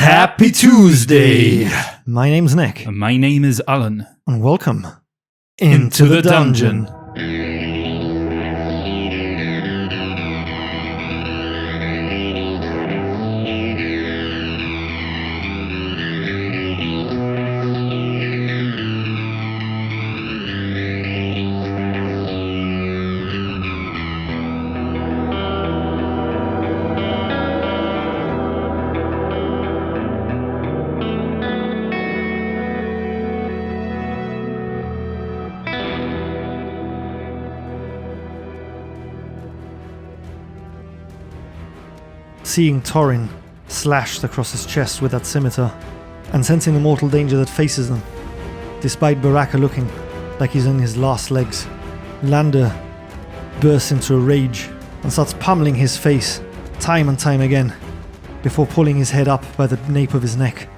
Happy Tuesday! My name's Nick. And my name is Alan. And welcome into the dungeon. Seeing Torin slashed across his chest with that scimitar, and sensing the mortal danger that faces them, despite Baraka looking like he's on his last legs, Lander bursts into a rage and starts pummeling his face time and time again, before pulling his head up by the nape of his neck,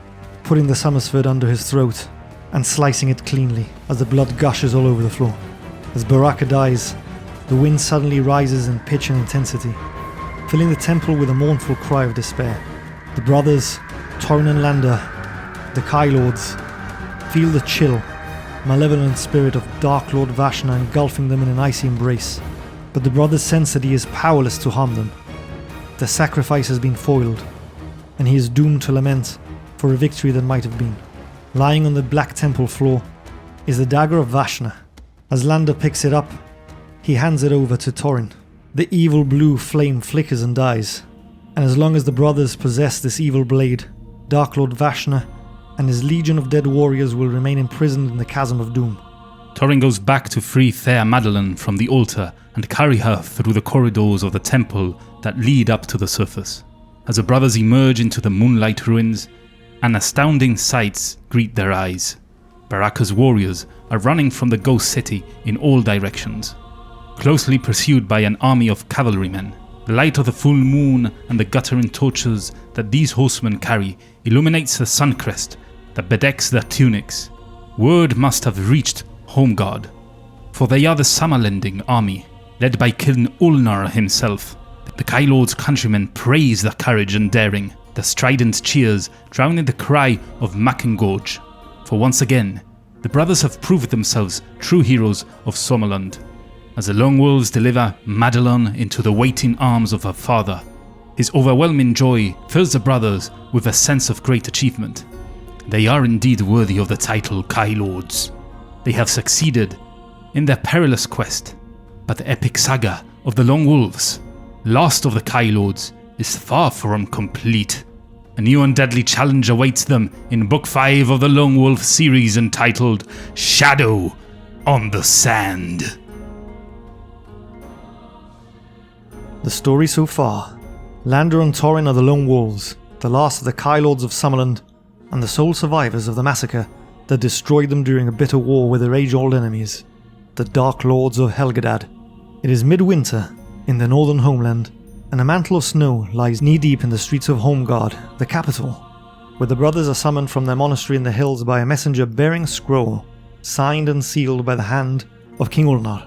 putting the Summersford under his throat, and slicing it cleanly as the blood gushes all over the floor. As Baraka dies, the wind suddenly rises in pitch and intensity, filling the temple with a mournful cry of despair. The brothers, Torin and Lander, the Kai Lords, feel the chill, malevolent spirit of Dark Lord Vashna engulfing them in an icy embrace. But the brothers sense that he is powerless to harm them. The sacrifice has been foiled, and he is doomed to lament for a victory that might have been. Lying on the black temple floor is the dagger of Vashna. As Lander picks it up, he hands it over to Torin. The evil blue flame flickers and dies, and as long as the brothers possess this evil blade, Dark Lord Vashna and his legion of dead warriors will remain imprisoned in the chasm of doom. Torin goes back to free fair Madeline from the altar and carry her through the corridors of the temple that lead up to the surface. As the brothers emerge into the moonlight ruins, an astounding sights greet their eyes. Baraka's warriors are running from the ghost city in all directions, closely pursued by an army of cavalrymen. The light of the full moon and the guttering torches that these horsemen carry illuminates the sun crest that bedecks their tunics. Word must have reached Homeguard, for they are the Summerlending army, led by King Ulnar himself. The Kai Lord's countrymen praise their courage and daring, the strident cheers drowning the cry of Mackengorge. For once again, the brothers have proved themselves true heroes of Sommerland. As the LoneWolves deliver Madeline into the waiting arms of her father, his overwhelming joy fills the brothers with a sense of great achievement. They are indeed worthy of the title Kai Lords. They have succeeded in their perilous quest, but the epic saga of the LoneWolves, last of the Kai Lords, is far from complete. A new and deadly challenge awaits them in Book 5 of the LoneWolf series entitled Shadow on the Sand. The story so far. Lander and Torin are the Lone Wolves, the last of the Kai Lords of Summerland, and the sole survivors of the massacre that destroyed them during a bitter war with their age-old enemies, the Dark Lords of Helgadad. It is midwinter in the northern homeland, and a mantle of snow lies knee-deep in the streets of Homeguard, the capital, where the brothers are summoned from their monastery in the hills by a messenger bearing a scroll, signed and sealed by the hand of King Ulnar.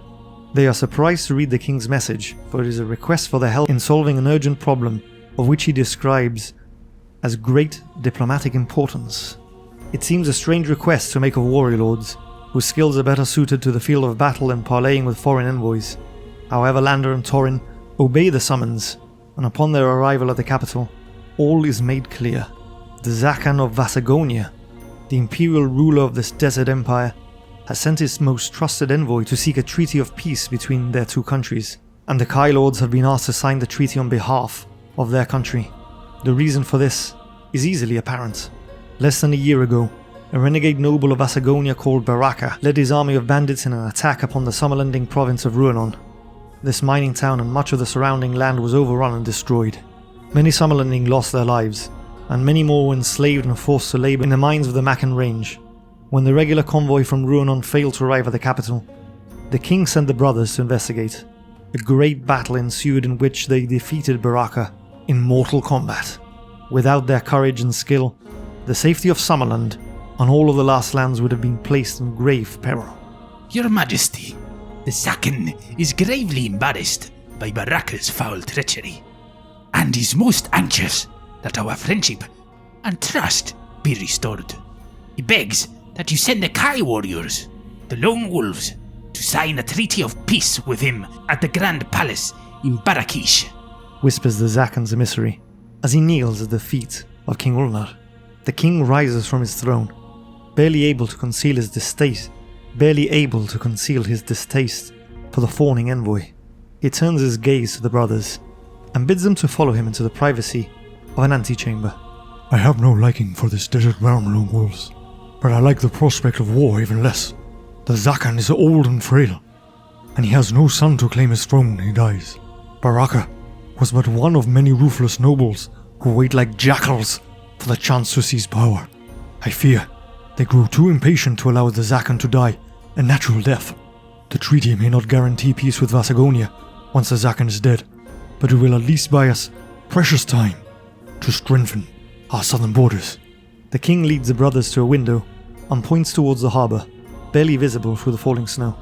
They are surprised to read the king's message, for it is a request for their help in solving an urgent problem, of which he describes as great diplomatic importance. It seems a strange request to make of warrior lords, whose skills are better suited to the field of battle than parleying with foreign envoys. However, Lander and Torin obey the summons, and upon their arrival at the capital, all is made clear. The Zakan of Vasagonia, the imperial ruler of this desert empire, has sent his most trusted envoy to seek a treaty of peace between their two countries, and the Kai Lords have been asked to sign the treaty on behalf of their country. The reason for this is easily apparent. Less than a year ago, a renegade noble of Vasagonia called Baraka led his army of bandits in an attack upon the Summerlending province of Ruanon. This mining town and much of the surrounding land was overrun and destroyed. Many Summerlending lost their lives, and many more were enslaved and forced to labor in the mines of the Macken Range. When the regular convoy from Ruanon failed to arrive at the capital, the king sent the brothers to investigate. A great battle ensued in which they defeated Baraka in mortal combat. Without their courage and skill, the safety of Summerland and all of the last lands would have been placed in grave peril. Your Majesty, the Zakan is gravely embarrassed by Baraka's foul treachery, and is most anxious that our friendship and trust be restored. He begs that you send the Kai warriors, the Lone Wolves, to sign a treaty of peace with him at the Grand Palace in Barakish. Whispers the Zakan's emissary as he kneels at the feet of King Ulnar. The king rises from his throne, barely able to conceal his distaste for the fawning envoy. He turns his gaze to the brothers and bids them to follow him into the privacy of an antechamber. I have no liking for this desert realm, Lone Wolves, but I like the prospect of war even less. The Zakan is old and frail, and he has no son to claim his throne when he dies. Baraka was but one of many ruthless nobles who wait like jackals for the chance to seize power. I fear they grew too impatient to allow the Zakan to die a natural death. The treaty may not guarantee peace with Vasagonia once the Zakan is dead, but it will at least buy us precious time to strengthen our southern borders. The king leads the brothers to a window and points towards the harbour, barely visible through the falling snow.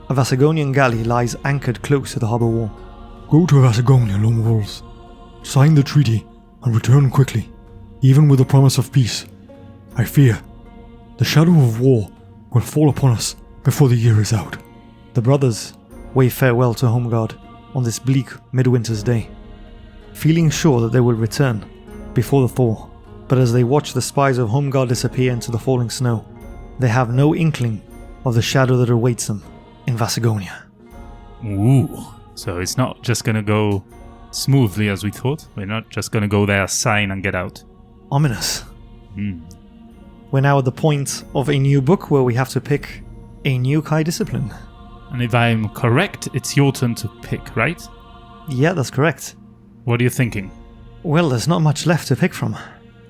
A Vasagonian galley lies anchored close to the harbour wall. Go to Vasagonia, Lone Wolves. Sign the treaty and return quickly, even with the promise of peace. I fear the shadow of war will fall upon us before the year is out. The brothers wave farewell to Homeguard on this bleak midwinter's day, feeling sure that they will return before the thaw. But as they watch the spies of Homeguard disappear into the falling snow, they have no inkling of the shadow that awaits them in Vasagonia. Ooh, so it's not just gonna go smoothly as we thought. We're not just gonna go there, sign and get out. Ominous. We're now at the point of a new book where we have to pick a new Kai discipline. And if I'm correct, it's your turn to pick, right? Yeah, that's correct. What are you thinking? Well, there's not much left to pick from.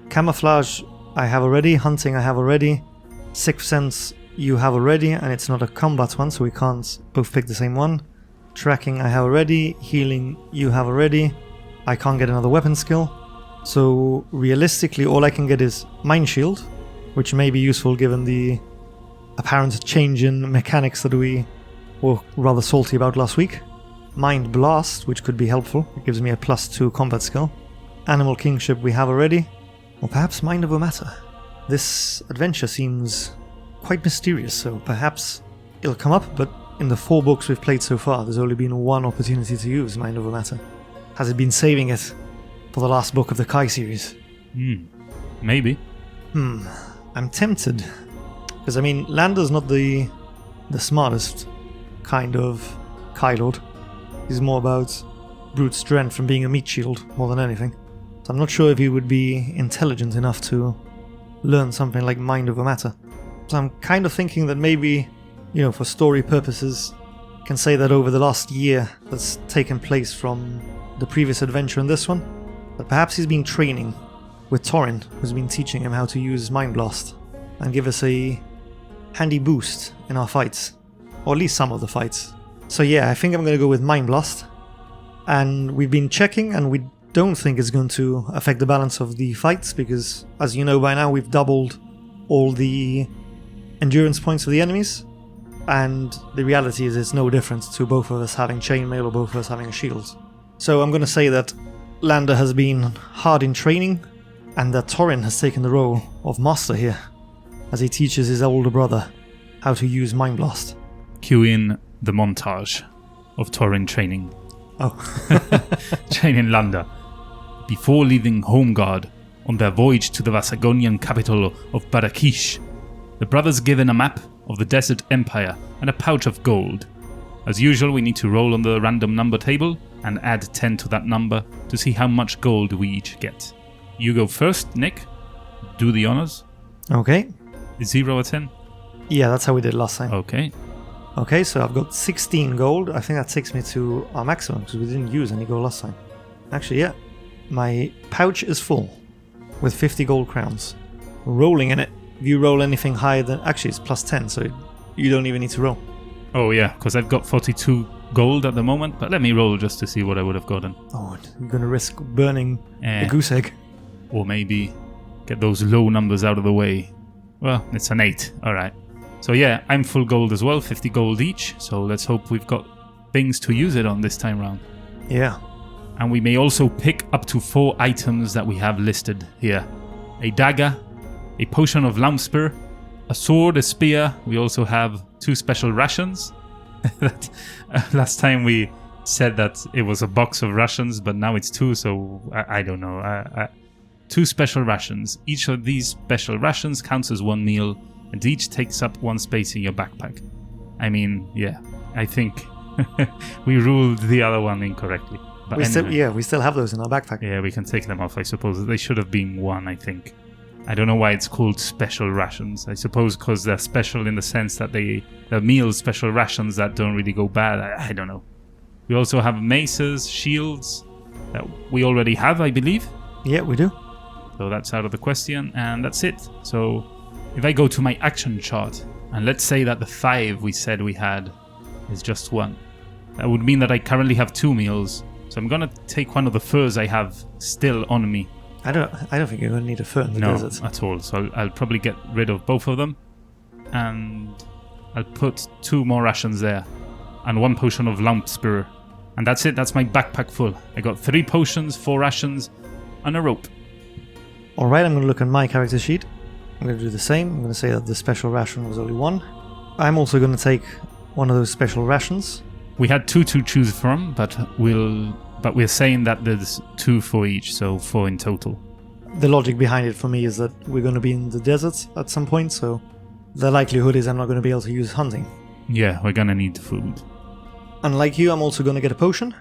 Camouflage I have already, hunting I have already, Sixth Sense you have already, and it's not a combat one, so we can't both pick the same one. Tracking I have already, healing you have already, I can't get another weapon skill. So realistically all I can get is Mind Shield, which may be useful given the apparent change in mechanics that we were rather salty about last week. Mind Blast, which could be helpful, it gives me a +2 combat skill. Animal Kingship we have already, or perhaps Mind Over Matter. This adventure seems quite mysterious, so perhaps it'll come up, but in the 4 books we've played so far, there's only been one opportunity to use Mind Over Matter. Has it been saving it for the last book of the Kai series? Maybe. I'm tempted, because I mean, Lander's not the smartest kind of Kai Lord. He's more about brute strength from being a meat shield more than anything. So I'm not sure if he would be intelligent enough to learn something like Mind Over Matter. So I'm kind of thinking that maybe, for story purposes, I can say that over the last year that's taken place from the previous adventure and this one, that perhaps he's been training with Torin, who's been teaching him how to use Mind Blast and give us a handy boost in our fights, or at least some of the fights. So yeah, I think I'm going to go with Mind Blast, and we've been checking and we don't think it's going to affect the balance of the fights, because as you know by now we've doubled all the endurance points of the enemies, and the reality is it's no different to both of us having chainmail or both of us having a shield. So I'm going to say that Lander has been hard in training, and that Torin has taken the role of master here, as he teaches his older brother how to use Mind Blast. Cue in the montage of Torin training. Training Lander. Before leaving Homeguard on their voyage to the Vasagonian capital of Barakish, the brothers given a map of the Desert Empire and a pouch of gold. As usual, we need to roll on the random number table and add 10 to that number to see how much gold we each get. You go first, Nick. Do the honors. Okay. Is 0 or 10? Yeah, that's how we did last time. Okay, so I've got 16 gold. I think that takes me to our maximum, because we didn't use any gold last time. Actually, yeah. My pouch is full with 50 gold crowns. Rolling in it, if you roll anything higher than... Actually, it's +10, so you don't even need to roll. Oh yeah, because I've got 42 gold at the moment, but let me roll just to see what I would have gotten. Oh, you're going to risk burning the goose egg. Or maybe get those low numbers out of the way. Well, it's an 8, alright. So yeah, I'm full gold as well, 50 gold each, so let's hope we've got things to use it on this time round. Yeah. And we may also pick up to 4 items that we have listed here a dagger, a potion of Laumspur, a sword, a spear. We also have 2 special rations. Last time we said that it was a box of rations, but now it's 2, so I don't know. 2 special rations. Each of these special rations counts as 1 meal, and each takes up 1 space in your backpack. I mean, yeah, I think we ruled the other one incorrectly. But we still have those in our backpack. Yeah, we can take them off, I suppose. They should have been 1, I think. I don't know why it's called special rations. I suppose because they're special in the sense that they're meal special rations that don't really go bad. I don't know. We also have maces, shields that we already have, I believe. Yeah, we do. So that's out of the question, and that's it. So if I go to my action chart, and let's say that the 5 we said we had is just 1. That would mean that I currently have 2 meals. So I'm gonna take one of the furs I have still on me. I don't think you're gonna need a fur in the desert. No, at all. So I'll probably get rid of both of them, and I'll put 2 more rations there, and 1 potion of Laumspur, and that's it. That's my backpack full. I got 3 potions, 4 rations, and a rope. Alright, I'm gonna look at my character sheet. I'm gonna do the same. I'm gonna say that the special ration was only 1. I'm also gonna take one of those special rations. We had 2 to choose from, but we're saying that there's 2 for each, so 4 in total. The logic behind it for me is that we're going to be in the desert at some point, so the likelihood is I'm not going to be able to use hunting. Yeah, we're gonna need food. Unlike you, I'm also going to get a potion.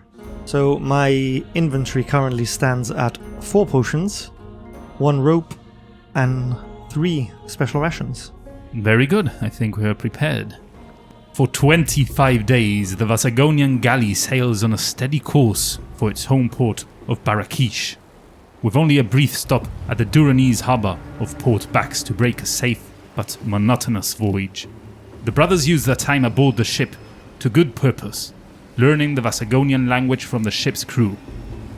So my inventory currently stands at 4 potions, 1 rope, and 3 special rations. Very good. I think we are prepared. For 25 days, the Vasagonian galley sails on a steady course for its home port of Barakish, with only a brief stop at the Duranese harbour of Port Bax to break a safe but monotonous voyage. The brothers use their time aboard the ship to good purpose, learning the Vasagonian language from the ship's crew.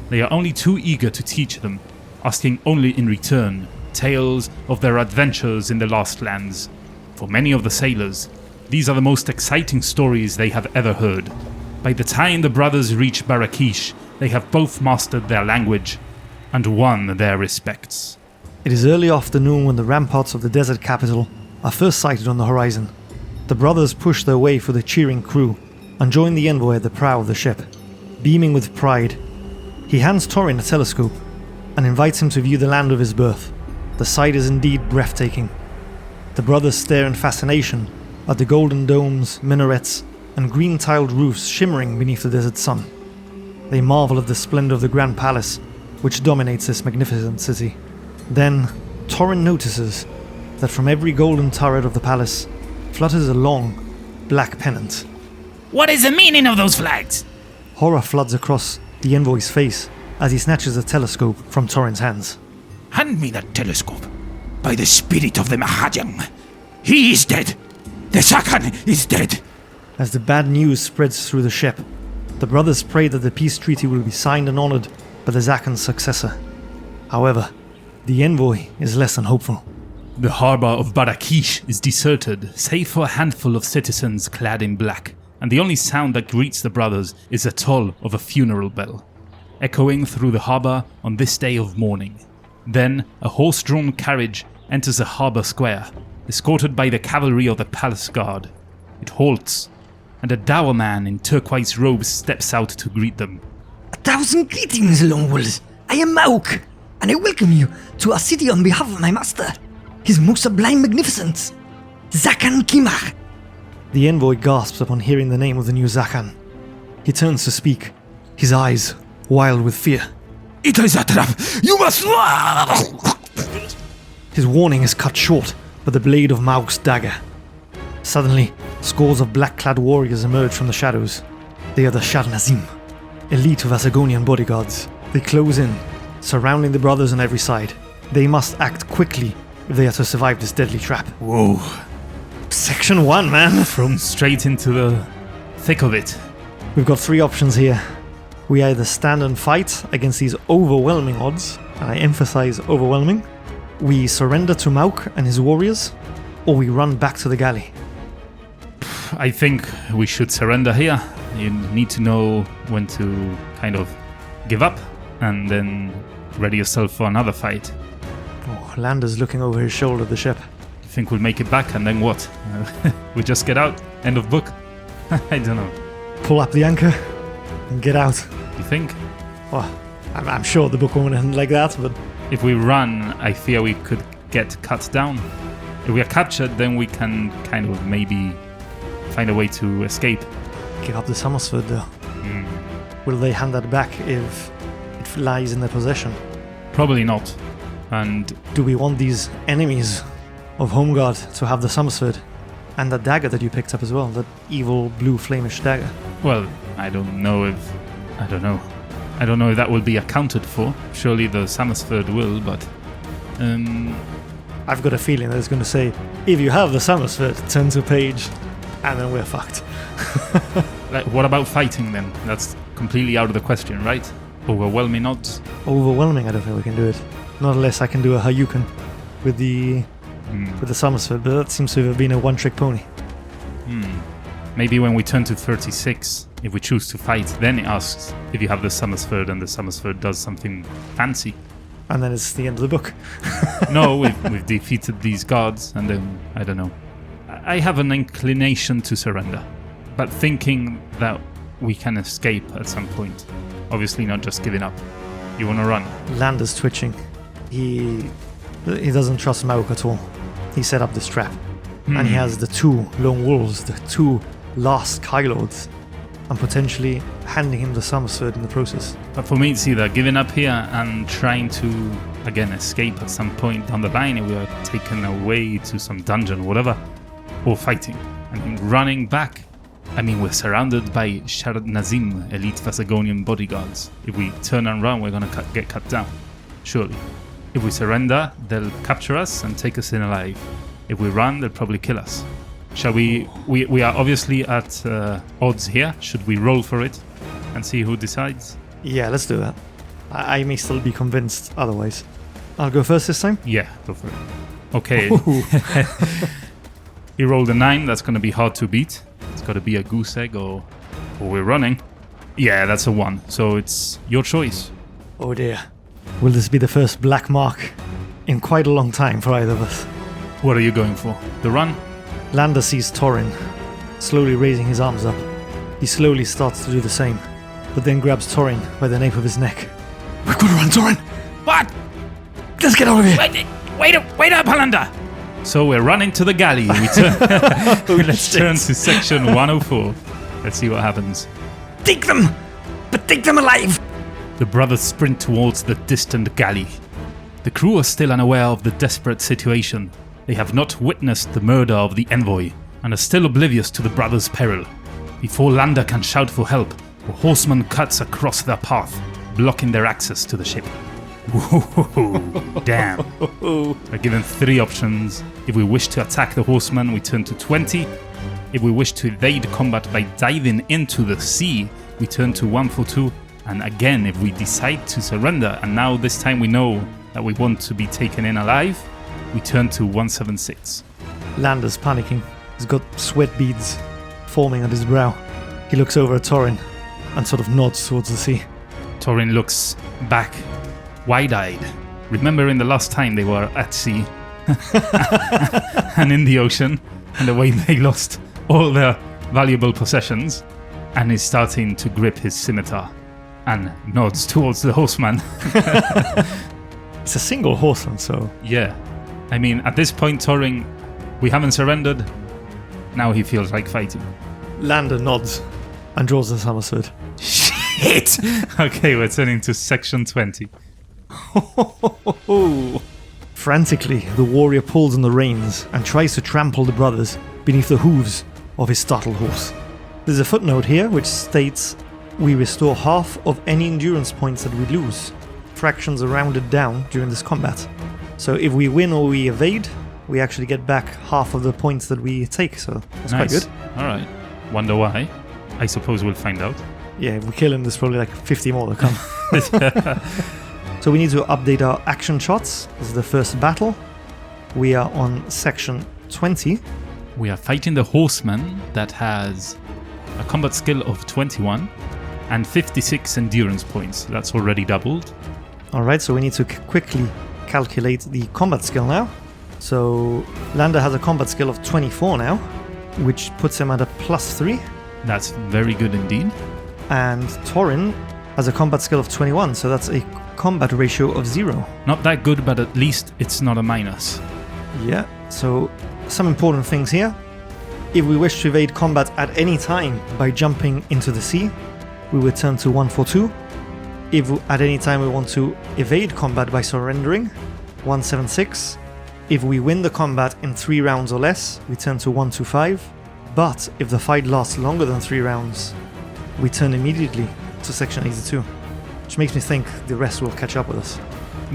They are only too eager to teach them, asking only in return tales of their adventures in the Lost Lands. For many of the sailors, these are the most exciting stories they have ever heard. By the time the brothers reach Barakish, they have both mastered their language and won their respects. It is early afternoon when the ramparts of the desert capital are first sighted on the horizon. The brothers push their way through the cheering crew and join the envoy at the prow of the ship. Beaming with pride, he hands Torin a telescope and invites him to view the land of his birth. The sight is indeed breathtaking. The brothers stare in fascination at the golden domes, minarets, and green-tiled roofs shimmering beneath the desert sun. They marvel at the splendor of the Grand Palace, which dominates this magnificent city. Then, Torin notices that from every golden turret of the palace flutters a long, black pennant. What is the meaning of those flags? Horror floods across the envoy's face as he snatches a telescope from Torin's hands. Hand me that telescope. By the spirit of the Mahajang, he is dead. The Sakan is dead. As the bad news spreads through the ship, the brothers pray that the peace treaty will be signed and honored by the Zakan's successor. However, the envoy is less than hopeful. The harbour of Barakish is deserted, save for a handful of citizens clad in black, and the only sound that greets the brothers is the toll of a funeral bell, echoing through the harbour on this day of mourning. Then, a horse-drawn carriage enters the harbour square, escorted by the cavalry of the palace guard. It halts, and a dour man in turquoise robes steps out to greet them. 1,000 greetings, LoneWolf. I am Mauk, and I welcome you to our city on behalf of my master, His Most Sublime Magnificence, Zakan Kimar. The envoy gasps upon hearing the name of the new Zakan. He turns to speak, his eyes wild with fear. It is a trap. You must... His warning is cut short by the blade of Mauk's dagger. Suddenly, scores of black-clad warriors emerge from the shadows. They are the Shar Nazim, elite of Vasagonian bodyguards. They close in, surrounding the brothers on every side. They must act quickly if they are to survive this deadly trap. Whoa. Section 1, man! Thrown straight into the thick of it. We've got 3 options here. We either stand and fight against these overwhelming odds, and I emphasize overwhelming. We surrender to Mauk and his warriors, or we run back to the galley. I think we should surrender here. You need to know when to kind of give up and then ready yourself for another fight. Oh, Lander's looking over his shoulder at the ship. You think we'll make it back and then what? We just get out? End of book? I don't know. Pull up the anchor and get out. You think? Well, I'm sure the book won't end like that, but If we run, I fear we could get cut down. If we are captured, then we can kind of maybe find a way to escape. give up the Summersford though. Will they hand that back if it lies in their possession? Probably not. And Do we want these enemies of Homeguard to have the Summersford and that dagger that you picked up as well, that evil blue flamish dagger? well, I don't know if that will be accounted for. Surely the Summersford will, but I've got a feeling that it's going to say, if you have the Summersford, turn to page, and then we're fucked. like, what about fighting then? That's completely out of the question, right? Overwhelming odds. Overwhelming, I don't think we can do it. Not unless I can do a Hayuken with the Summersford, but that seems to have been a one-trick pony. Maybe when we turn to 36, if we choose to fight, then it asks if you have the Summersford, and the Summersford does something fancy. And then it's the end of the book. No, we've defeated these guards, and then, I don't know. I have an inclination to surrender, but thinking that we can escape at some point. Obviously not just giving up. You want to run? Lander's twitching. He doesn't trust Mauk at all. He set up this trap. And he has the two lone wolves, the two last Kylords, and potentially handing him the Summersford in the process. But for me, it's either giving up here and trying to, again, escape at some point down the line if we are taken away to some dungeon or whatever, or fighting. I mean, running back. I mean, we're surrounded by Shar Nazim, elite Vasagonian bodyguards. If we turn and run, we're going to get cut down. Surely. If we surrender, they'll capture us and take us in alive. If we run, they'll probably kill us. Shall we are obviously at odds here. Should we roll for it and see who decides? Yeah, let's do that. I may still be convinced otherwise. I'll go first this time. Yeah, go for it. Okay. He rolled a 9. That's going to be hard to beat. It's got to be a goose egg or we're running. Yeah, that's a 1. So it's your choice. Oh dear. Will this be the first black mark in quite a long time for either of us? What are you going for? The run? Lander sees Torin, slowly raising his arms up. He slowly starts to do the same, but then grabs Torin by the nape of his neck. We're gonna run, Torin! What? Let's get out of here! Wait up, Lander! So we're running to the galley. Let's turn to section 104. Let's see what happens. Take them! But take them alive! The brothers sprint towards the distant galley. The crew are still unaware of the desperate situation. They have not witnessed the murder of the envoy and are still oblivious to the brothers' peril. Before Lander can shout for help, a horseman cuts across their path, blocking their access to the ship. Whoa, damn. We're given 3 options. If we wish to attack the horseman, we turn to 20. If we wish to evade combat by diving into the sea, we turn to 142. And again, if we decide to surrender, and now this time we know that we want to be taken in alive, we turn to 176. Lander's panicking. He's got sweat beads forming on his brow. He looks over at Torin and sort of nods towards the sea. Torin looks back, wide-eyed, remembering the last time they were at sea and in the ocean, and the way they lost all their valuable possessions, and is starting to grip his scimitar and nods towards the horseman. It's a single horseman, so... Yeah. I mean, at this point, Torin, we haven't surrendered. Now he feels like fighting. Lander nods and draws the Summersword. Shit! Okay, we're turning to section 20. Frantically, the warrior pulls on the reins and tries to trample the brothers beneath the hooves of his startled horse. There's a footnote here which states, we restore half of any endurance points that we lose. Fractions are rounded down during this combat. So if we win or we evade, we actually get back half of the points that we take, so that's quite good. Alright. Wonder why? I suppose we'll find out. Yeah, if we kill him, there's probably like 50 more to come. So we need to update our action shots. This is the first battle. We are on section 20. We are fighting the horseman that has a combat skill of 21 and 56 endurance points. That's already doubled. Alright, so we need to quickly calculate the combat skill now. So Lander has a combat skill of 24 now, which puts him at a +3. That's very good indeed. And Torin has a combat skill of 21, so that's a combat ratio of 0. Not that good, but at least it's not a minus. Yeah, so some important things here. If we wish to evade combat at any time by jumping into the sea, we would turn to 142. If at any time we want to evade combat by surrendering, 176. If we win the combat in 3 rounds or less, we turn to 125. But if the fight lasts longer than 3 rounds, we turn immediately to section 82. Which makes me think the rest will catch up with us.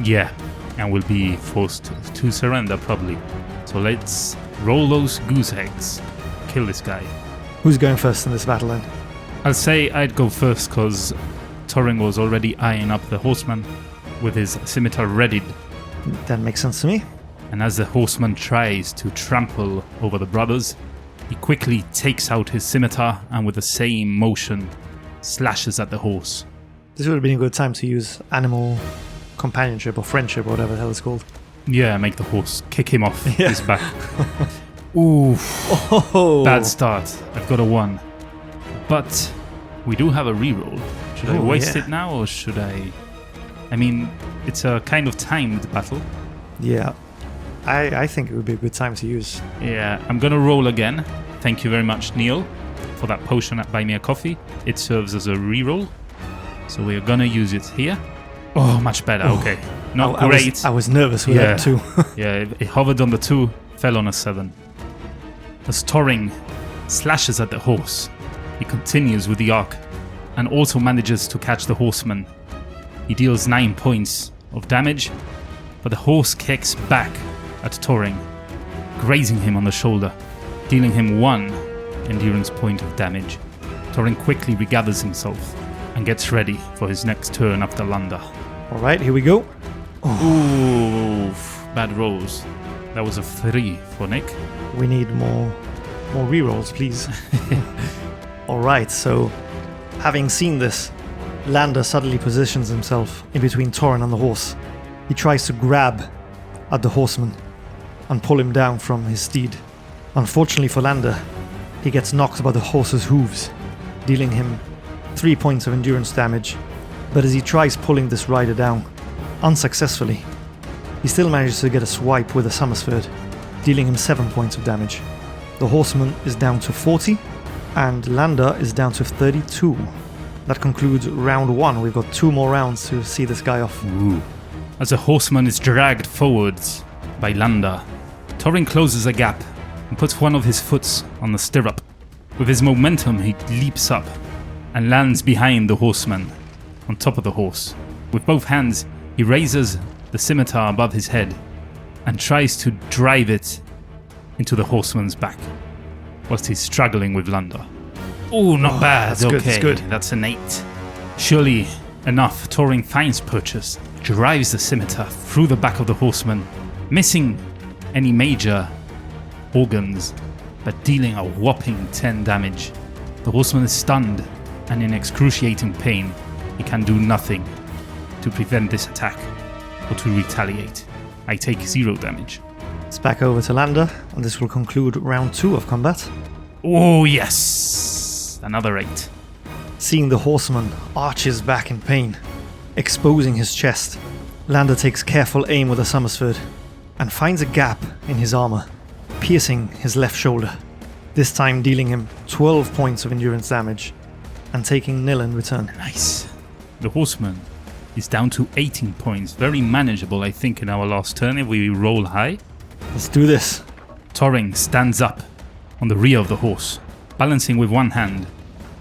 Yeah, and we'll be forced to surrender probably. So let's roll those goose eggs. Kill this guy. Who's going first in this battle then? I'll say I'd go first because Torin was already eyeing up the horseman with his scimitar readied. That makes sense to me. And as the horseman tries to trample over the brothers, he quickly takes out his scimitar and with the same motion slashes at the horse. This would have been a good time to use animal companionship or friendship or whatever the hell it's called. Yeah, make the horse kick him off Yeah. his back. Oof. Oh! Bad start. I've got a 1. But we do have a reroll. Should I Oh, waste yeah. it now or should I... I mean, it's a kind of timed battle. Yeah. I think it would be a good time to use. Yeah, I'm gonna roll again. Thank you very much, Neil, for that potion at Buy Me a Coffee. It serves as a reroll. So we're gonna use it here. Oh, much better. Okay. Not great. I was nervous with Yeah. that too. Yeah, it hovered on the 2, fell on a 7. As Torin slashes at the horse, he continues with the arc and also manages to catch the horseman. He deals 9 points of damage, but the horse kicks back at Torin, grazing him on the shoulder, dealing him 1 endurance point of damage. Torin quickly regathers himself and gets ready for his next turn after Lander. Alright, here we go. Ooh, bad rolls. That was a 3 for Nick. We need more rerolls, please. Alright, so having seen this, Lander suddenly positions himself in between Torin and the horse. He tries to grab at the horseman and pull him down from his steed. Unfortunately for Lander, he gets knocked by the horse's hooves, dealing him 3 points of endurance damage. But as he tries pulling this rider down, unsuccessfully, he still manages to get a swipe with a Summersford, dealing him 7 points of damage. The horseman is down to 40, and Lander is down to 32. That concludes round 1. We've got 2 more rounds to see this guy off. Ooh. As the horseman is dragged forwards by Lander, Torin closes a gap and puts one of his foots on the stirrup. With his momentum, he leaps up and lands behind the horseman, on top of the horse. With both hands, he raises the scimitar above his head and tries to drive it into the horseman's back, whilst he's struggling with Lander. Oh, not bad. that's Okay, good, that's good. That's an 8. Surely enough, Torin finds purchase, drives the scimitar through the back of the horseman, missing any major organs, but dealing a whopping 10 damage. The horseman is stunned and in excruciating pain. He can do nothing to prevent this attack or to retaliate. I take 0 damage. It's back over to Lander, and this will conclude round 2 of combat. Oh yes! Another 8. Seeing the horseman arch his back in pain, exposing his chest, Lander takes careful aim with a Summersford and finds a gap in his armor, piercing his left shoulder, this time dealing him 12 points of endurance damage and taking 0 in return. Nice. The horseman is down to 18 points. Very manageable, I think, in our last turn if we roll high. Let's do this. Torin stands up on the rear of the horse, balancing with one hand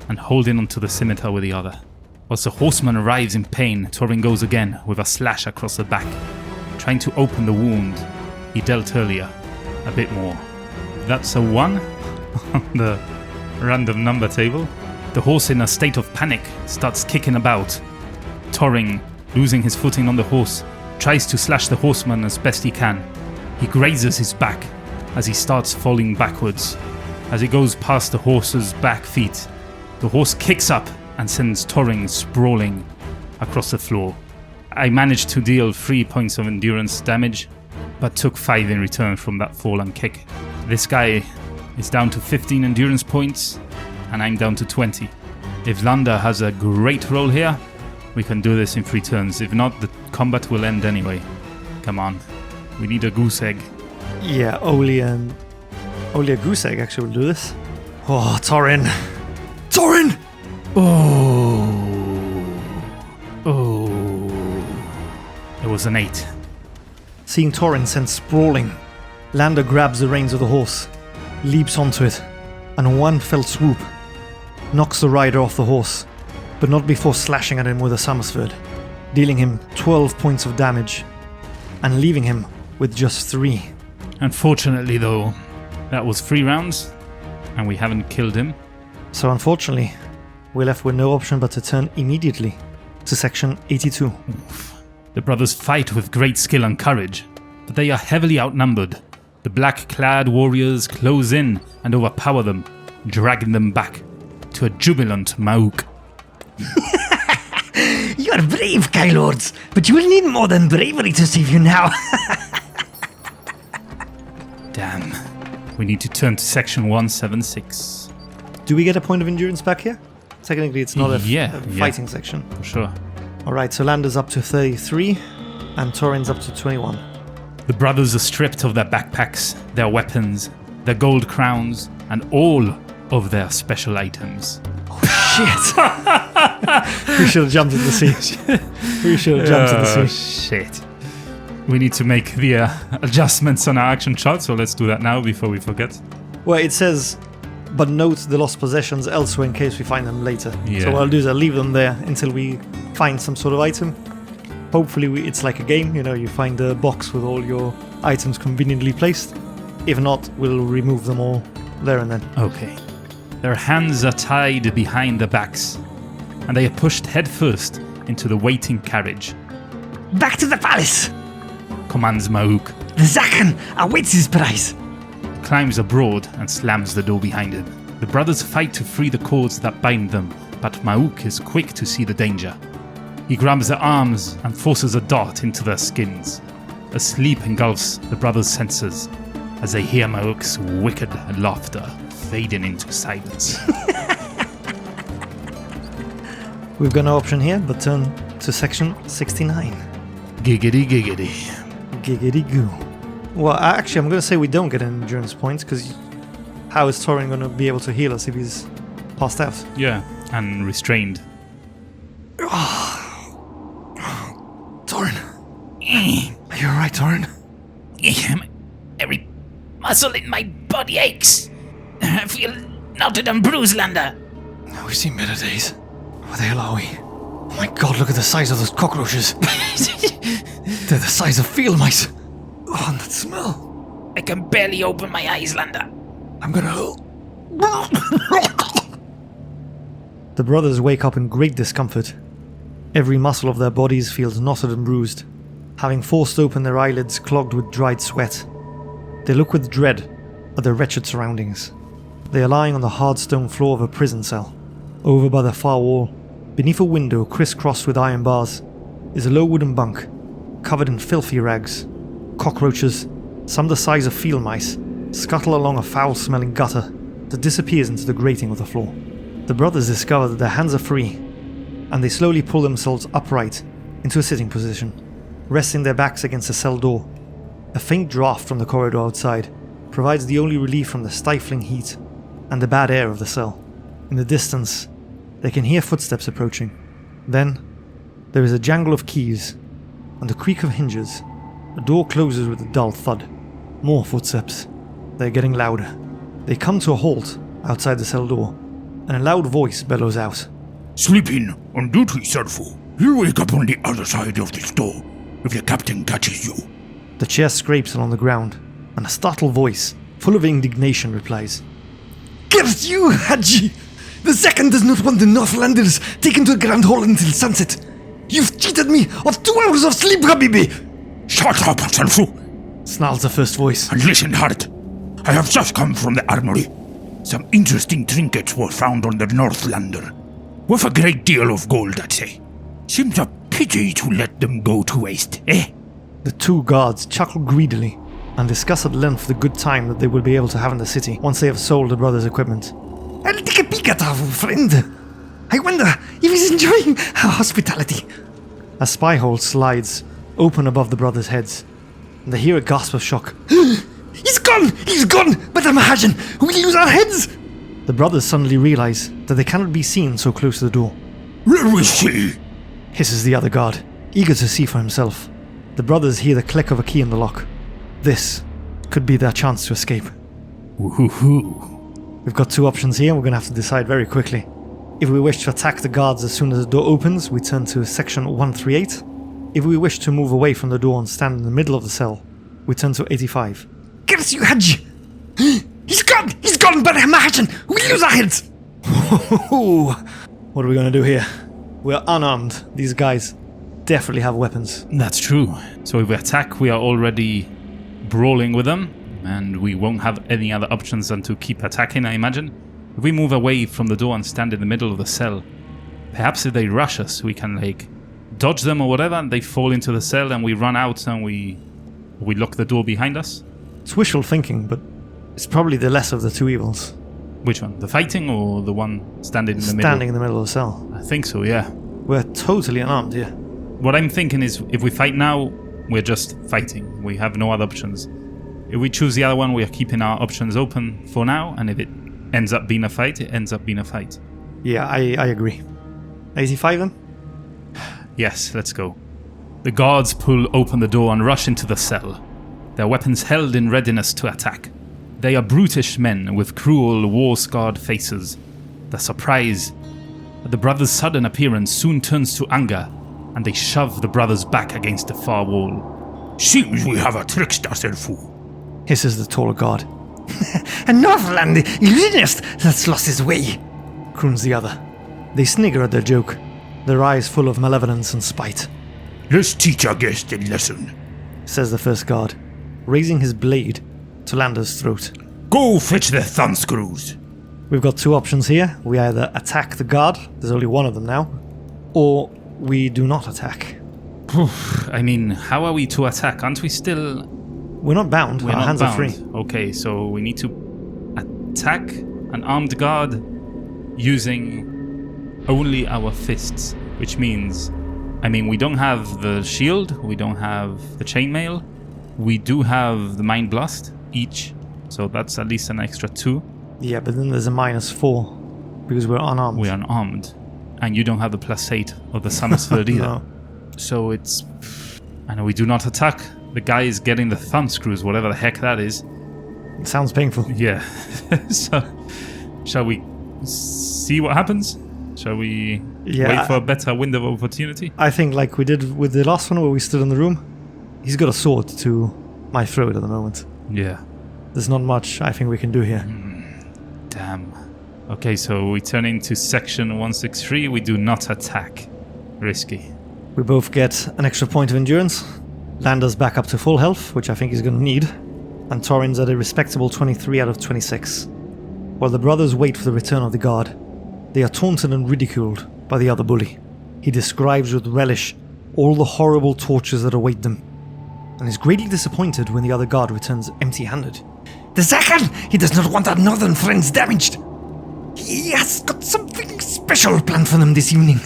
and holding onto the scimitar with the other. Whilst the horseman arrives in pain, Torin goes again with a slash across the back, trying to open the wound he dealt earlier a bit more. That's a 1 on the random number table. The horse, in a state of panic, starts kicking about. Torin, losing his footing on the horse, tries to slash the horseman as best he can. He grazes his back as he starts falling backwards. As he goes past the horse's back feet, the horse kicks up and sends Torin sprawling across the floor. I managed to deal 3 points of endurance damage, but took 5 in return from that fallen kick. This guy is down to 15 endurance points, and I'm down to 20. If Lander has a great roll here, we can do this in 3 turns. If not, the combat will end anyway. Come on. We need a goose egg. Yeah, only a goose egg actually will do this. Oh, Torin! Torin! Oh. It was an 8. Seeing Torin sent sprawling, Lander grabs the reins of the horse, leaps onto it, and in one fell swoop, knocks the rider off the horse, but not before slashing at him with a Summersword, dealing him 12 points of damage, and leaving him with just 3. Unfortunately though, that was 3 rounds, and we haven't killed him. So unfortunately, we're left with no option but to turn immediately to section 82. The brothers fight with great skill and courage, but they are heavily outnumbered. The black-clad warriors close in and overpower them, dragging them back to a jubilant Mauk. You are brave, Kai Lords, but you will need more than bravery to save you now. Damn. We need to turn to section 176. Do we get a point of endurance back here? Technically, it's not a Yeah. fighting section. For sure. Alright, so Lander's up to 33, and Torin's up to 21. The brothers are stripped of their backpacks, their weapons, their gold crowns, and all of their special items. Shit! We should have jumped in the sea. We should have jumped in the sea. Shit. We need to make the adjustments on our action chart, so let's do that now before we forget. Well, it says, but note the lost possessions elsewhere in case we find them later. Yeah. So what I'll do is I'll leave them there until we find some sort of item. Hopefully it's like a game, you find a box with all your items conveniently placed. If not, we'll remove them all there and then. Okay. Their hands are tied behind their backs, and they are pushed headfirst into the waiting carriage. Back to the palace! Commands Mauk. The Zakan awaits his prize. Climbs abroad and slams the door behind him. The brothers fight to free the cords that bind them, but Mauk is quick to see the danger. He grabs their arms and forces a dart into their skins. A sleep engulfs the brothers' senses as they hear Mauk's wicked laughter fading into silence. We've got no option here, but turn to section 69. Giggity giggity. Giggity goo. Well, actually, I'm going to say we don't get an endurance points, because how is Torin going to be able to heal us if he's passed out? Yeah, and restrained. Torin! Are you alright, Torin? Every muscle in my body aches. I feel knotted and bruised, Lander. No, we've seen better days. Where the hell are we? Oh my god, look at the size of those cockroaches. They're the size of field mice. Oh, and that smell. I can barely open my eyes, Lander. I'm gonna... The brothers wake up in great discomfort. Every muscle of their bodies feels knotted and bruised, having forced open their eyelids clogged with dried sweat. They look with dread at their wretched surroundings. They are lying on the hard stone floor of a prison cell. Over by the far wall, beneath a window crisscrossed with iron bars, is a low wooden bunk, covered in filthy rags. Cockroaches, some the size of field mice, scuttle along a foul-smelling gutter that disappears into the grating of the floor. The brothers discover that their hands are free, and they slowly pull themselves upright into a sitting position, resting their backs against the cell door. A faint draft from the corridor outside provides the only relief from the stifling heat and the bad air of the cell. In the distance, they can hear footsteps approaching. Then, there is a jangle of keys and the creak of hinges. The door closes with a dull thud. More footsteps. They're getting louder. They come to a halt outside the cell door, and a loud voice bellows out. Sleeping on duty, Serfu. You'll wake up on the other side of this door if the captain catches you. The chair scrapes along the ground, and a startled voice, full of indignation, replies. Curse you, Haji! The Zakan does not want the Northlanders taken to the Grand Hall until sunset. You've cheated me of 2 hours of sleep, Habibi! Shut up, Serfu, Snarls the first voice. and listen hard. I have just come from the armory. Some interesting trinkets were found on the Northlander. Worth a great deal of gold, I'd say. Seems a pity to let them go to waste, eh? The two guards chuckle greedily and discuss at length the good time that they will be able to have in the city once they have sold the brothers' equipment. I'll take a peek at our friend. I wonder if he's enjoying our hospitality. A spy hole slides open above the brothers' heads, and they hear a gasp of shock. He's gone! He's gone! But Mahajan, we'll lose our heads! The brothers suddenly realize that they cannot be seen so close to the door. Let me see. Hisses the other guard, eager to see for himself. The brothers hear the click of a key in the lock. This could be their chance to escape. Woohoo! We've got two options here, and we're going to have to decide very quickly. If we wish to attack the guards as soon as the door opens, we turn to section 138. If we wish to move away from the door and stand in the middle of the cell, we turn to 85. Curse you, Hajj! He's gone! He's gone, but Mahajan, we'll lose our heads! What are we going to do here? We're unarmed. These guys definitely have weapons. That's true. So if we attack, we are already brawling with them, and we won't have any other options than to keep attacking, I imagine. If we move away from the door and stand in the middle of the cell, perhaps if they rush us, we can, dodge them or whatever, and they fall into the cell, and we run out and we lock the door behind us. It's wishful thinking, but it's probably the less of the two evils. Which one? The fighting or the one standing in the middle? Standing in the middle of the cell. I think so, yeah. We're totally unarmed here. What I'm thinking is, if we fight now, we're just fighting. We have no other options. If we choose the other one, we are keeping our options open for now, and if it ends up being a fight, it ends up being a fight. Yeah, I agree. 85 then? Yes, let's go. The guards pull open the door and rush into the cell, their weapons held in readiness to attack. They are brutish men with cruel, war-scarred faces. The surprise at the brothers' sudden appearance soon turns to anger, and they shove the brothers back against the far wall. Seems we have a trickster, Serfu. Hisses the taller guard. A Northland illusionist that's lost his way. Croons the other. They snigger at their joke, their eyes full of malevolence and spite. Let's teach our guest a lesson, says the first guard, raising his blade to Lander's throat. Go fetch the thumb screws. We've got two options here. We either attack the guard, there's only one of them now, or we do not attack. I mean, how are we to attack? Aren't we still... We're not bound. Our hands are free. Okay, so we need to attack an armed guard using only our fists, which means, we don't have the shield, we don't have the chainmail, we do have the Mind Blast each, so that's at least an extra 2. Yeah, but then there's a -4 because we're unarmed. We're unarmed, and you don't have the +8 of the Summer Sword either. No. So it's... I know we do not attack. The guy is getting the thumb screws, whatever the heck that is. It sounds painful. Yeah. So, shall we see what happens? Shall we wait for a better window of opportunity? I think like we did with the last one where we stood in the room, he's got a sword to my throat at the moment. Yeah. There's not much I think we can do here. Damn. Okay, so we turn into section 163. We do not attack. Risky. We both get an extra point of endurance. Lander's back up to full health, which I think he's going to need. And Torin's at a respectable 23 out of 26. While the brothers wait for the return of the guard, they are taunted and ridiculed by the other bully. He describes with relish all the horrible tortures that await them, and is greatly disappointed when the other guard returns empty-handed. The Zakan! He does not want our northern friends damaged! He has got something special planned for them this evening.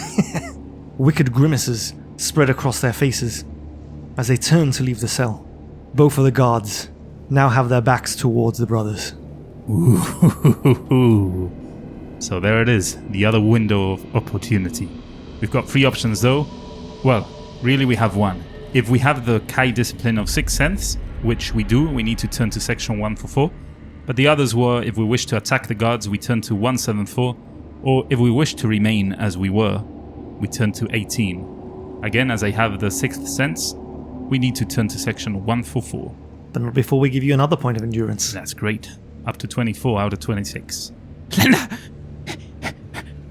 Wicked grimaces spread across their faces as they turn to leave the cell. Both of the guards now have their backs towards the brothers. Ooh. So there it is, the other window of opportunity. We've got 3 options though. Well, really we have 1. If we have the Kai discipline of 6th Sense, which we do, we need to turn to section 144. But the others were, if we wish to attack the guards, we turn to 174. Or if we wish to remain as we were, we turn to 18. Again, as I have the 6th Sense, we need to turn to section 144. But not before we give you another point of endurance. That's great. Up to 24 out of 26. Lander!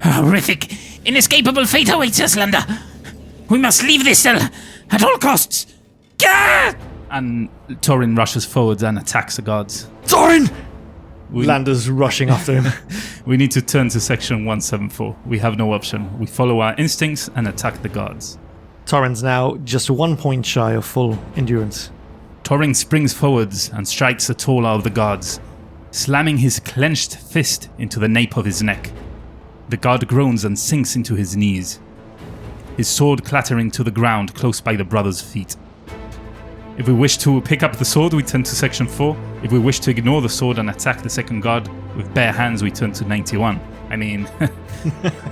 Horrific, inescapable fate awaits us, Lander! We must leave this cell at all costs! Gah! And Torin rushes forward and attacks the guards. Torin! Lander's rushing after him. We need to turn to section 174. We have no option. We follow our instincts and attack the guards. Torin's now just 1 point shy of full endurance. Torin springs forwards and strikes the taller of the guards, slamming his clenched fist into the nape of his neck. The guard groans and sinks into his knees, his sword clattering to the ground close by the brothers' feet. If we wish to pick up the sword, we turn to section 4. If we wish to ignore the sword and attack the second guard with bare hands, we turn to 91. I mean,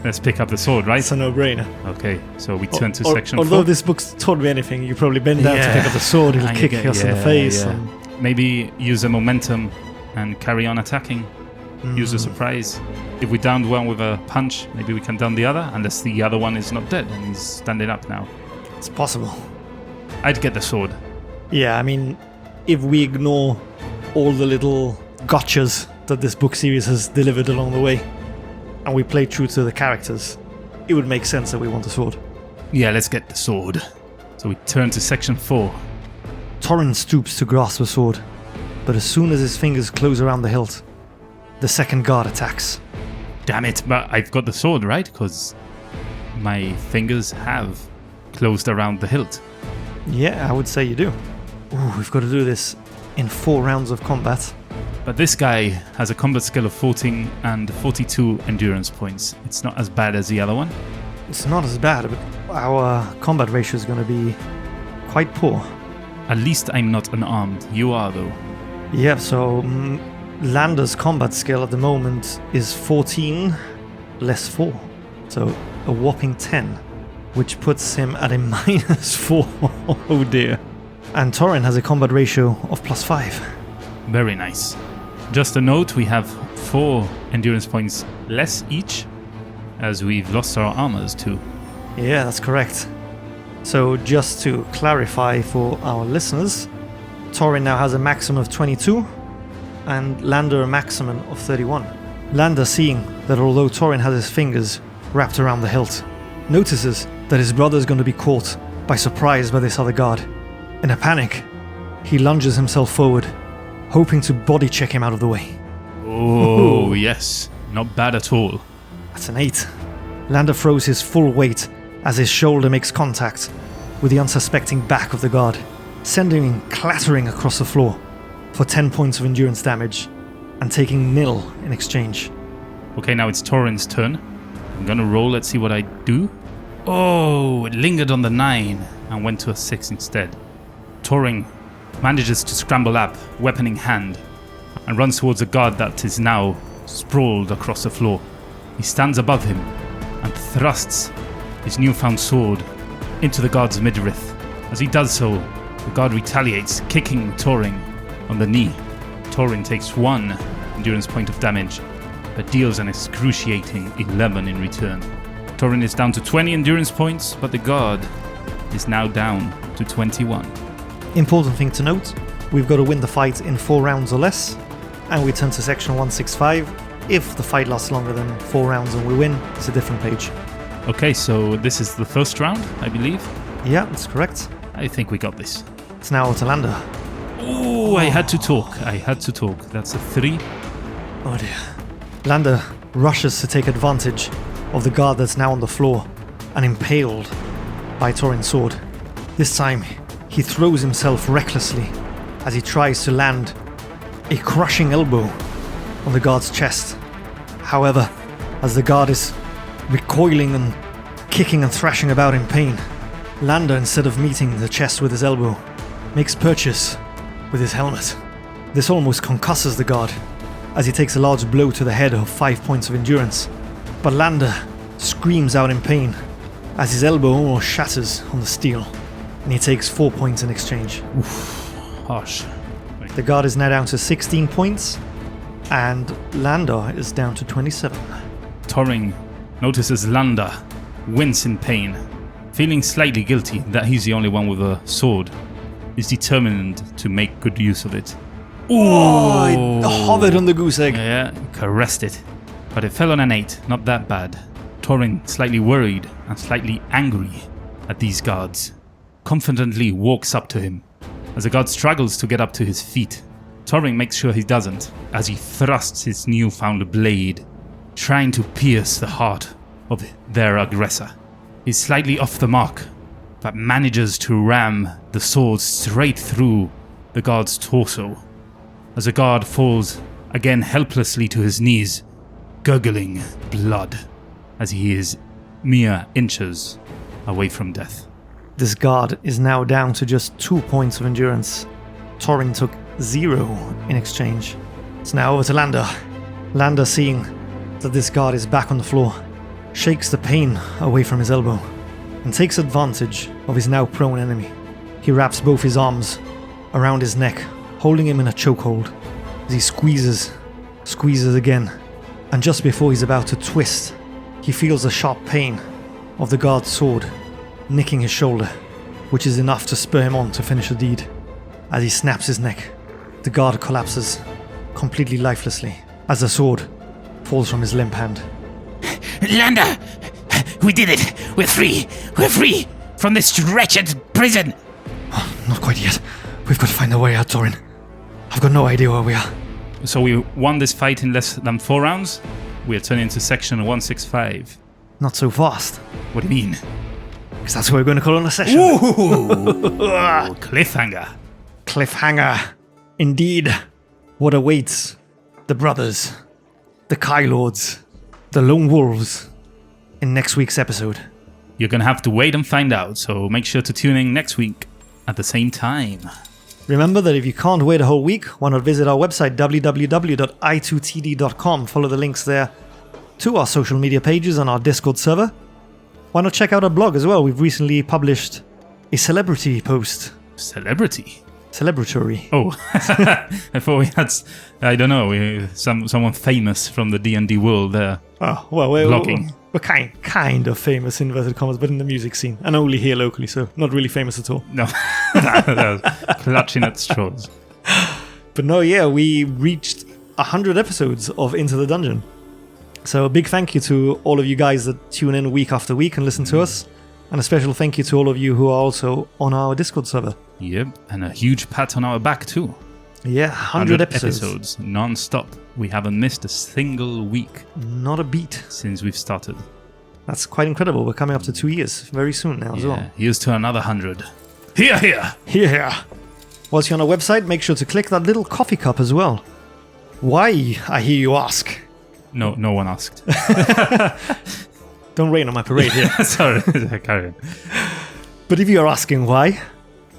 let's pick up the sword, right? It's a no-brainer. Okay, so we turn to section 4. Although this book's taught me anything, you probably bend down to pick up the sword, he'll kick us in the face. Yeah. And Maybe use the momentum and carry on attacking. Use a surprise. If we downed one with a punch, maybe we can down the other, unless the other one is not dead and he's standing up now. it's possible. I'd get the sword. Yeah, I mean, if we ignore all the little gotchas that this book series has delivered along the way, and we play true to the characters, it would make sense that we want a sword. Yeah, let's get the sword. So we turn to section 4. Torin stoops to grasp the sword, but as soon as his fingers close around the hilt, the second guard attacks. Damn it, but I've got the sword, right? Because my fingers have closed around the hilt. Yeah, I would say you do. Ooh, we've got to do this in 4 rounds of combat. But this guy has a combat skill of 14 and 42 endurance points. It's not as bad as the other one. It's not as bad, but our combat ratio is going to be quite poor. At least I'm not unarmed. You are, though. Yeah, so Lander's combat skill at the moment is 14 less 4. So a whopping 10, which puts him at a -4. Oh dear. And Torin has a combat ratio of +5. Very nice. Just a note, we have 4 endurance points less each, as we've lost our armors too. Yeah, that's correct. So just to clarify for our listeners, Torin now has a maximum of 22 and Lander a maximum of 31. Lander, seeing that although Torin has his fingers wrapped around the hilt, notices that his brother is going to be caught by surprise by this other guard. In a panic, he lunges himself forward, hoping to body check him out of the way. Oh, yes. Not bad at all. That's an 8. Lander throws his full weight as his shoulder makes contact with the unsuspecting back of the guard, sending him clattering across the floor for 10 points of endurance damage and taking 0 in exchange. Okay, now it's Torin's turn. I'm gonna roll, let's see what I do. Oh, it lingered on the 9 and went to a 6 instead. Torin manages to scramble up, weapon in hand, and runs towards a guard that is now sprawled across the floor. He stands above him and thrusts his newfound sword into the guard's midriff. As he does so, the guard retaliates, kicking Torin on the knee. Torin takes 1 endurance point of damage, but deals an excruciating 11 in return. Torin is down to 20 endurance points, but the guard is now down to 21. Important thing to note, we've got to win the fight in 4 rounds or less, and we turn to section 165. If the fight lasts longer than 4 rounds and we win, it's a different page. Okay, so this is the first round, I believe. Yeah, that's correct. I think we got this. It's now to Lander. Oh, I had to talk. That's a 3. Oh dear. Lander rushes to take advantage of the guard that's now on the floor and impaled by Torin's sword. This time, he throws himself recklessly as he tries to land a crushing elbow on the guard's chest. However, as the guard is recoiling and kicking and thrashing about in pain, Lander, instead of meeting the chest with his elbow, makes purchase with his helmet. This almost concusses the guard as he takes a large blow to the head of 5 points of endurance. But Lander screams out in pain as his elbow almost shatters on the steel, and he takes 4 points in exchange. Harsh. The guard is now down to 16 points, and Lander is down to 27. Torin notices Lander wince in pain, feeling slightly guilty that he's the only one with a sword. He's determined to make good use of it. Oh, it hovered on the goose egg. Yeah, caressed it. But it fell on an 8, not that bad. Torin, slightly worried and slightly angry at these guards, confidently walks up to him. As the guard struggles to get up to his feet, Torin makes sure he doesn't, as he thrusts his newfound blade, trying to pierce the heart of their aggressor. He's slightly off the mark, but manages to ram the sword straight through the guard's torso, as the guard falls again helplessly to his knees, gurgling blood as he is mere inches away from death. This guard is now down to just 2 points of endurance. Torin took 0 in exchange. It's now over to Lander. Lander, seeing that this guard is back on the floor, shakes the pain away from his elbow and takes advantage of his now prone enemy. He wraps both his arms around his neck, holding him in a chokehold as he squeezes again, and just before he's about to twist, he feels the sharp pain of the guard's sword nicking his shoulder, which is enough to spur him on to finish the deed. As he snaps his neck, the guard collapses completely lifelessly as the sword falls from his limp hand. Lander! We did it! We're free! We're free from this wretched prison! Not quite yet. We've got to find a way out, Torin. I've got no idea where we are. So we won this fight in less than 4 rounds? We are turning to section 165. Not so fast, What do you mean? because that's what we're going to call on a session. Cliffhanger. Cliffhanger. Indeed. What awaits the brothers, the Kai Lords, the Lone Wolves in next week's episode. You're gonna have to wait and find out, so make sure to tune in next week at the same time. Remember that if you can't wait a whole week, why not visit our website www.i2td.com. Follow the links there to our social media pages and our Discord server. Why not check out our blog as well? We've recently published a celebrity post. Celebrity? Celebratory. Oh, I thought we had, I don't know, someone famous from the D&D world there. Oh, well, we're Blogging. kind of famous, inverted commas, but in the music scene. And only here locally, so not really famous at all. No, that was clutching at straws. But no, yeah, we reached 100 episodes of Into the Dungeon. So a big thank you to all of you guys that tune in week after week and listen to us. And a special thank you to all of you who are also on our Discord server. Yep, and a huge pat on our back too. Yeah, 100 episodes. Non-stop. We haven't missed a single week Not a beat. since we've started. That's quite incredible. We're coming up to 2 years very soon now as well. Here's to another 100. Here, here! Here. Whilst you're on our website, make sure to click that little coffee cup as well. Why, I hear you ask? No one asked. Don't rain on my parade here. Sorry, carry on. But if you're asking why,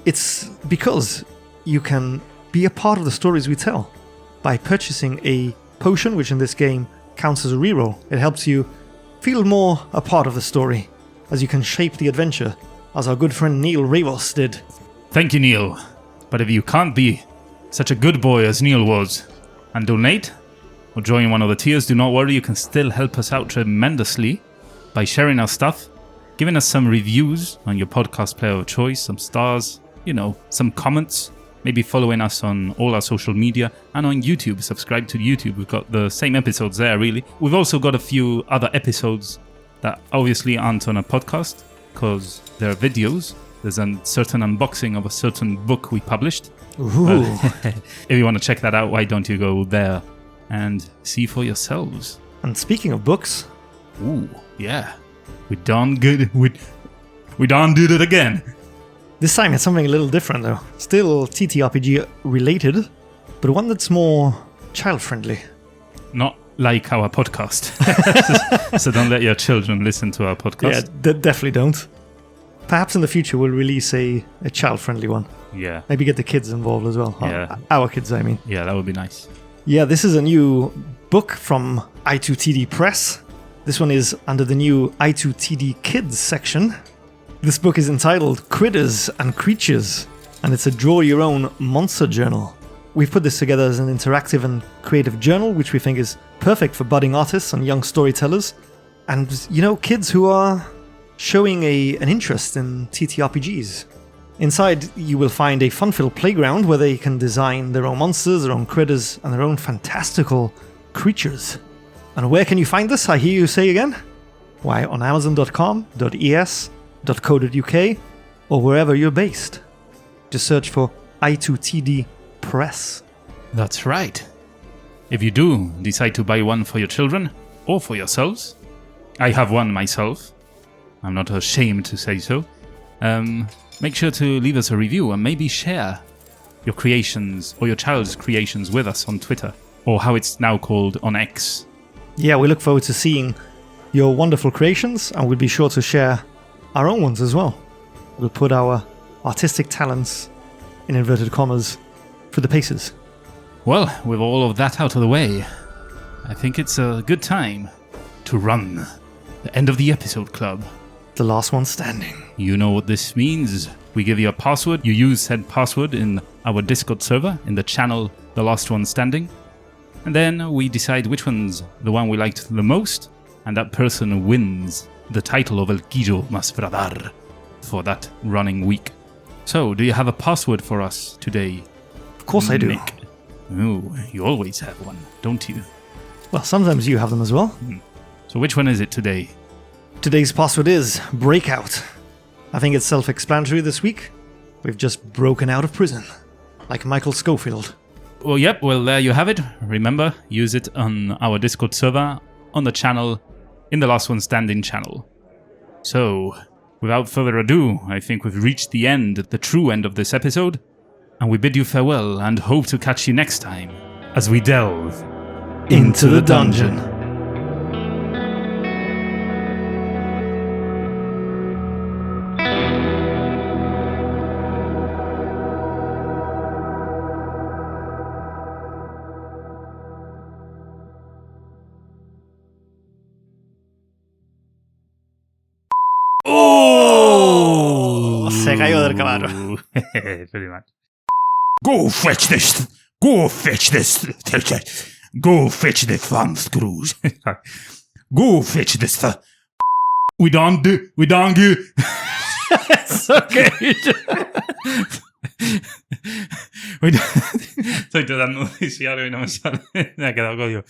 it's because you can be a part of the stories we tell by purchasing a potion, which in this game counts as a reroll. It helps you feel more a part of the story as you can shape the adventure, as our good friend Neil Ravos did. Thank you, Neil. But if you can't be such a good boy as Neil was and donate or join one of the tiers, do not worry, you can still help us out tremendously by sharing our stuff, giving us some reviews on your podcast player of choice, some stars, some comments, maybe following us on all our social media and on YouTube. Subscribe to YouTube. We've got the same episodes there, really. We've also got a few other episodes that obviously aren't on a podcast because they're videos. There's a certain unboxing of a certain book we published. Ooh. If you want to check that out, why don't you go there and see for yourselves? And speaking of books, Ooh, yeah. We done good. We done did it again. this time it's something a little different though. Still TTRPG related, but one that's more child-friendly. Not like our podcast. So don't let your children listen to our podcast. Yeah, definitely don't. Perhaps in the future we'll release a child-friendly one. Yeah. Maybe get the kids involved as well. Yeah. Our kids, I mean. Yeah, that would be nice. Yeah, this is a new book from I2TD Press. This one is under the new I2TD Kids section. This book is entitled Critters and Creatures, and it's a draw-your-own monster journal. We've put this together as an interactive and creative journal, which we think is perfect for budding artists and young storytellers. And, kids who are showing an interest in TTRPGs. Inside, you will find a fun-filled playground where they can design their own monsters, their own critters, and their own fantastical creatures. And where can you find this, I hear you say again? Why, on amazon.com.es.co.uk, or wherever you're based. Just search for I2TD Press. That's right. If you do decide to buy one for your children or for yourselves, I have one myself. I'm not ashamed to say so. make sure to leave us a review and maybe share your creations or your child's creations with us on Twitter, or how it's now called, on X. Yeah, we look forward to seeing your wonderful creations, and we'll be sure to share our own ones as well. We'll put our artistic talents, in inverted commas, for the paces. Well, with all of that out of the way, I think it's a good time to run the end of the episode club. The last one standing. You know what this means. We give you a password. You use said password in our Discord server, in the channel The Last One Standing. And then we decide which one's the one we liked the most, and that person wins the title of El Quillo Mas Bradar for that running week. So, do you have a password for us today? Of course I do. Nick? Oh, you always have one, don't you? Well, sometimes you have them as well. So which one is it today? Today's password is Breakout. I think it's self-explanatory this week. We've just broken out of prison, like Michael Scofield. Oh, yep, well, there you have it. Remember, use it on our Discord server, on the channel, in the Last One Standing channel. So, without further ado, I think we've reached the end, the true end of this episode, and we bid you farewell and hope to catch you next time as we delve Into the dungeon. Oh! Se cayó del caballo. Pretty much. Go fetch this. Go fetch this. Go fetch the thumb screws. Go fetch this. We don't do. It's okay. Estoy tratando de iniciar y no me sale. Me ha quedado código.